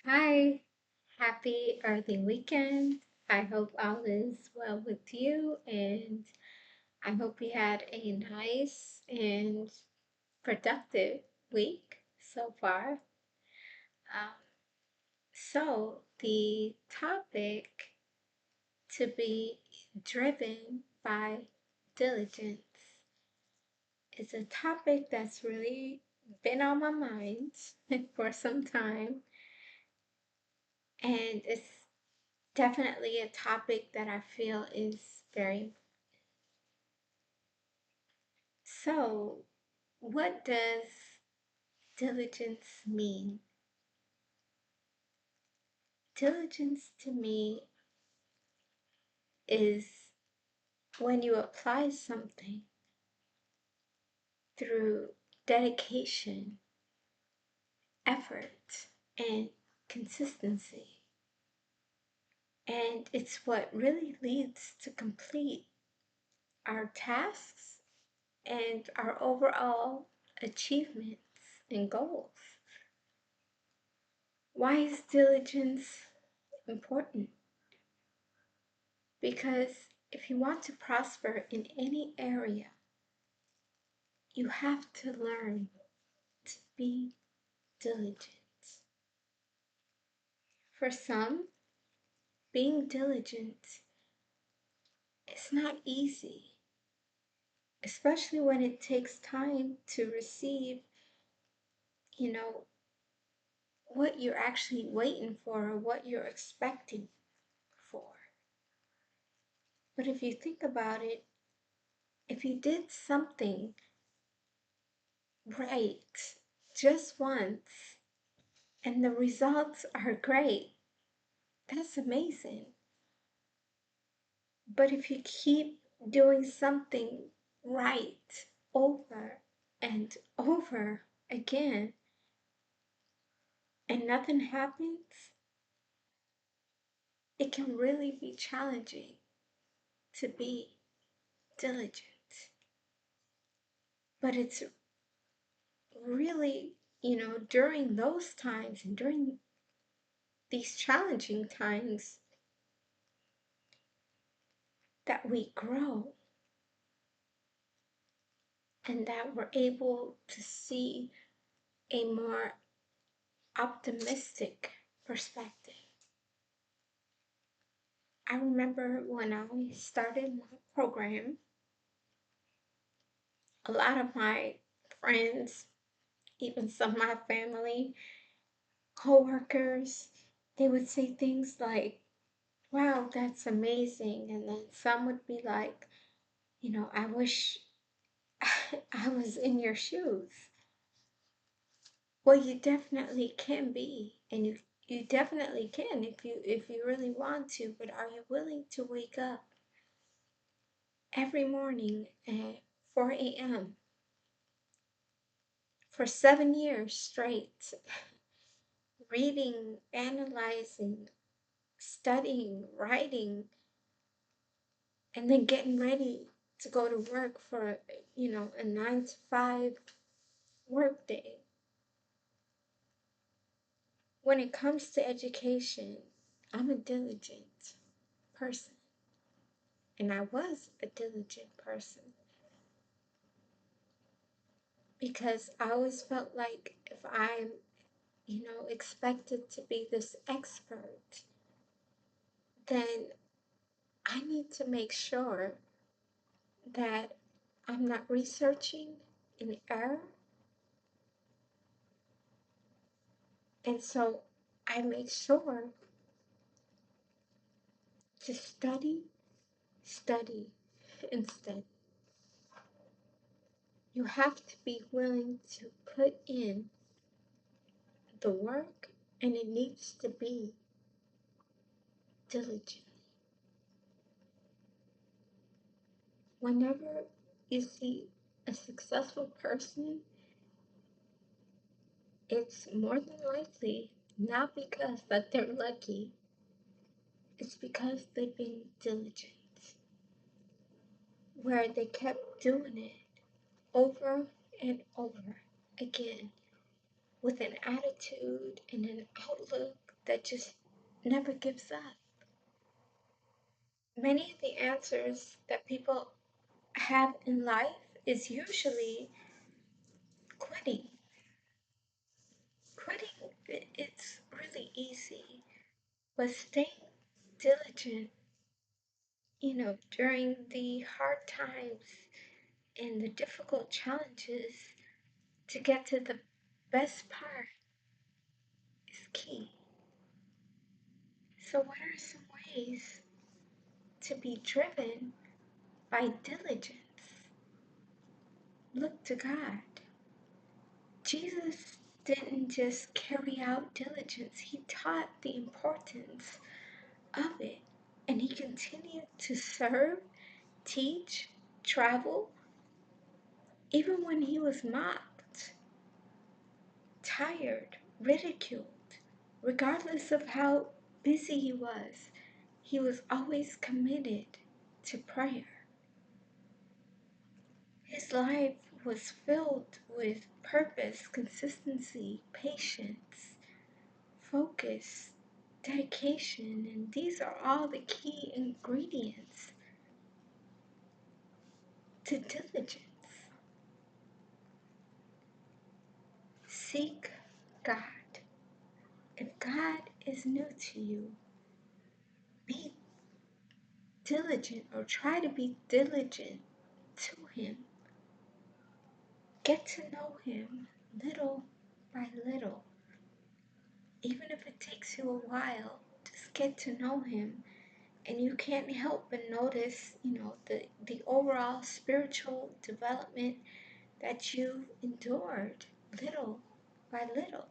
Hi, happy early weekend. I hope all is well with you, and I hope you had a nice and productive week so far. Um, the topic to be driven by diligence is a topic that's really been on my mind for some time, and it's definitely a topic that I feel is very. So, what does diligence mean? Diligence to me is when you apply something through dedication, effort, and consistency. And it's what really leads to complete our tasks and our overall achievements and goals. Why is diligence important? Because if you want to prosper in any area, you have to learn to be diligent. For some, being diligent is not easy, especially when it takes time to receive, you know, what you're actually waiting for or what you're expecting for. But if you think about it, if you did something right just once and the results are great, that's amazing. But if you keep doing something right over and over again and nothing happens, it can really be challenging to be diligent. But it's really, during those times and during these challenging times that we grow and that we're able to see a more optimistic perspective. I remember when I started my program, a lot of my friends, even some of my family, coworkers, they would say things like, wow, that's amazing. And then some would be like, I wish I was in your shoes. Well, you definitely can be, and you definitely can if you really want to, but are you willing to wake up every morning at 4 a.m. for 7 years straight, reading, analyzing, studying, writing, and then getting ready to go to work for, a 9 to 5 work day? When it comes to education, I'm a diligent person, and I was a diligent person because I always felt like if I'm, expected to be this expert, then I need to make sure that I'm not researching in error. And so I make sure to study, study, and study. You have to be willing to put in the work, and it needs to be diligent. Whenever you see a successful person, it's more than likely not because that they're lucky, it's because they've been diligent, where they kept doing it over and over again with an attitude and an outlook that just never gives up. Many of the answers that people have in life is usually quitting. Quitting, it's really easy, but staying diligent, during the hard times and the difficult challenges to get to the best part is key. So, what are some ways to be driven by diligence? Look to God. Jesus didn't just carry out diligence, he taught the importance of it. And he continued to serve, teach, travel, even when he was mocked, tired, ridiculed. Regardless of how busy he was always committed to prayer. His life was filled with purpose, consistency, patience, focus, dedication, and these are all the key ingredients to diligence. Seek God. If God is new to you, be diligent or try to be diligent to Him. Get to know Him little by little. Even if it takes you a while, just get to know Him. And you can't help but notice, the overall spiritual development that you've endured little by little.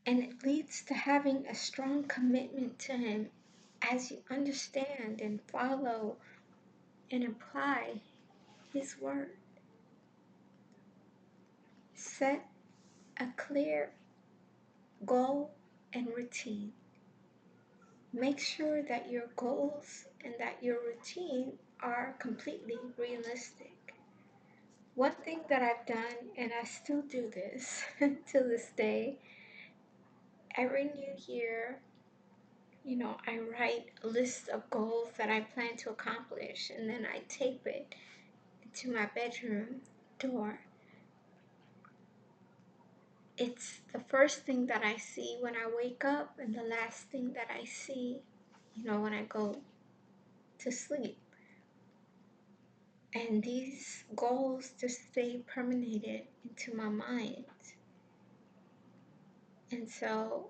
And it leads to having a strong commitment to Him as you understand and follow and apply His Word. Set a clear goal and routine. Make sure that your goals and that your routine are completely realistic. One thing that I've done, and I still do this to this day, every new year, I write a list of goals that I plan to accomplish, and then I tape it to my bedroom door. It's the first thing that I see when I wake up and the last thing that I see, when I go to sleep. And these goals just stay permeated into my mind. And so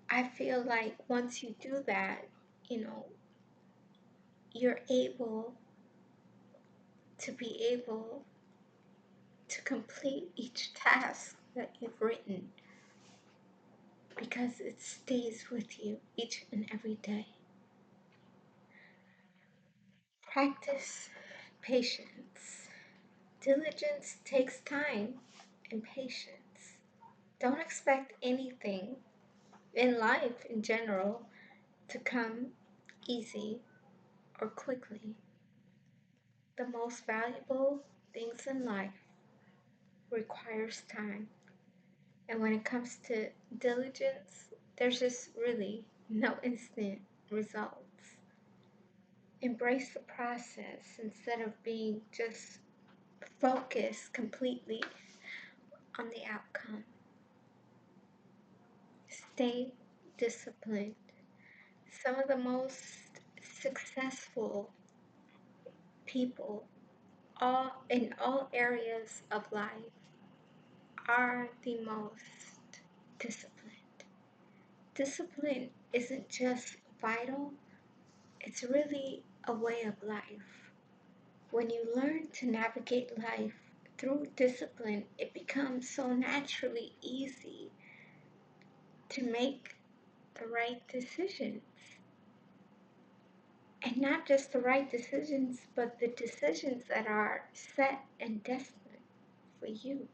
I feel like once you do that, you're able to complete each task that you've written because it stays with you each and every day. Practice patience. Diligence takes time and patience. Don't expect anything in life in general to come easy or quickly. The most valuable things in life requires time. And when it comes to diligence, there's just really no instant results. Embrace the process instead of being just focused completely on the outcome. Stay disciplined. Some of the most successful people all in all areas of life are the most disciplined. Discipline isn't just vital, it's really a way of life. When you learn to navigate life through discipline, it becomes so naturally easy to make the right decisions. And not just the right decisions, but the decisions that are set and destined for you.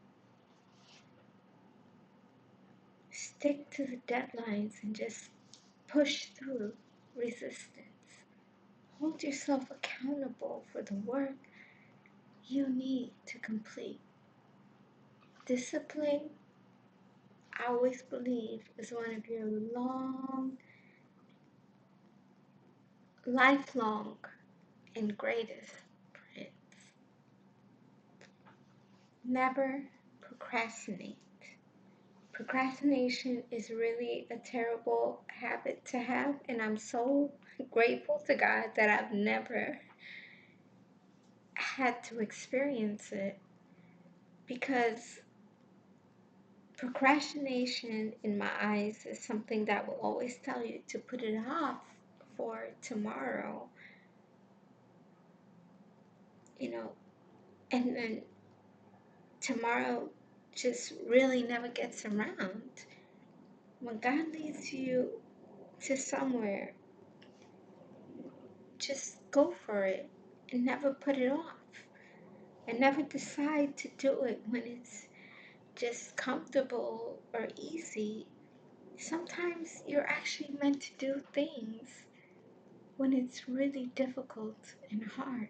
Stick to the deadlines and just push through resistance. Hold yourself accountable for the work you need to complete. Discipline, I always believe is one of your lifelong, and greatest friends. Never procrastinate. Procrastination is really a terrible habit to have, and I'm so grateful to God that I've never had to experience it, because procrastination, in my eyes, is something that will always tell you to put it off for tomorrow, you know, and then tomorrow just really never gets around. When God leads you to somewhere, just go for it and never put it off. And never decide to do it when it's just comfortable or easy. Sometimes you're actually meant to do things when it's really difficult and hard.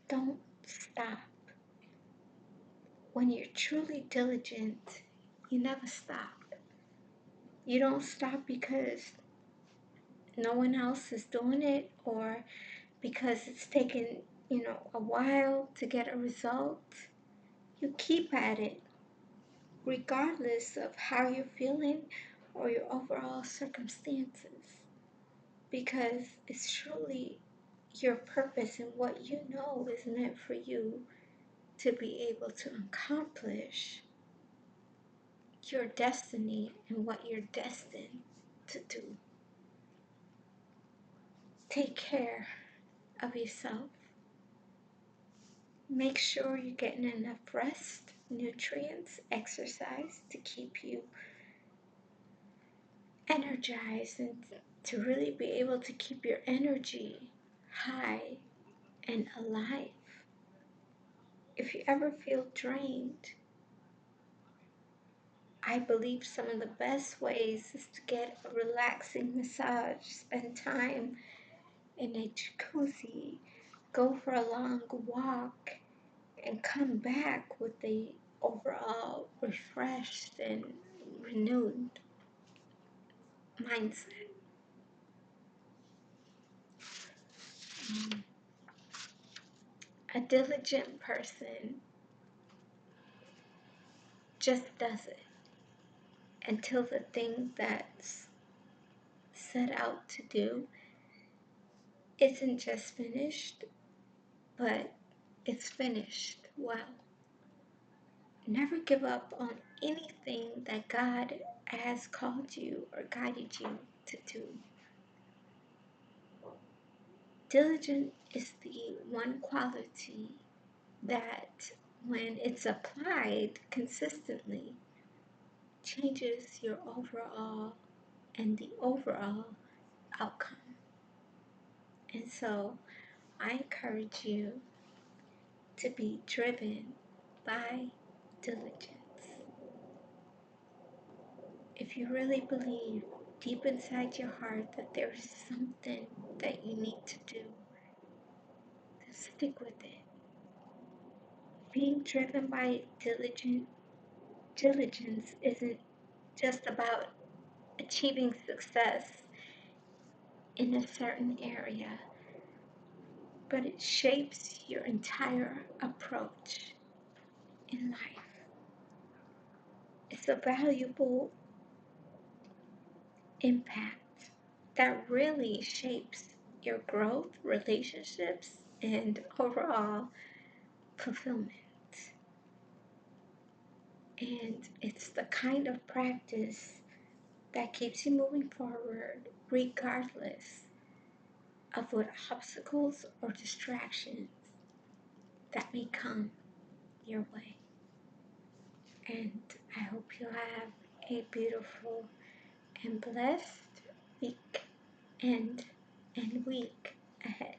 Don't stop. When you're truly diligent, you never stop. You don't stop because no one else is doing it, or because it's taken, a while to get a result. You keep at it, regardless of how you're feeling or your overall circumstances, because it's truly your purpose and what you know is meant for you to be able to accomplish your destiny and what you're destined to do. Take care of yourself. Make sure you're getting enough rest, nutrients, exercise to keep you energized and to really be able to keep your energy high and alive. If you ever feel drained, I believe some of the best ways is to get a relaxing massage, spend time in a jacuzzi, go for a long walk, and come back with the overall refreshed and renewed mindset. A diligent person just does it until the thing that's set out to do isn't just finished, but it's finished well. Never give up on anything that God has called you or guided you to do. Diligent is the one quality that, when it's applied consistently, changes your overall and the overall outcome. And so I encourage you to be driven by diligence. If you really believe deep inside your heart that there is something that you need to do, then stick with it. Being driven by diligence isn't just about achieving success in a certain area, but it shapes your entire approach in life. It's a valuable impact that really shapes your growth, relationships, and overall fulfillment. And it's the kind of practice that keeps you moving forward regardless of what obstacles or distractions that may come your way. And I hope you have a beautiful and blessed week and week ahead.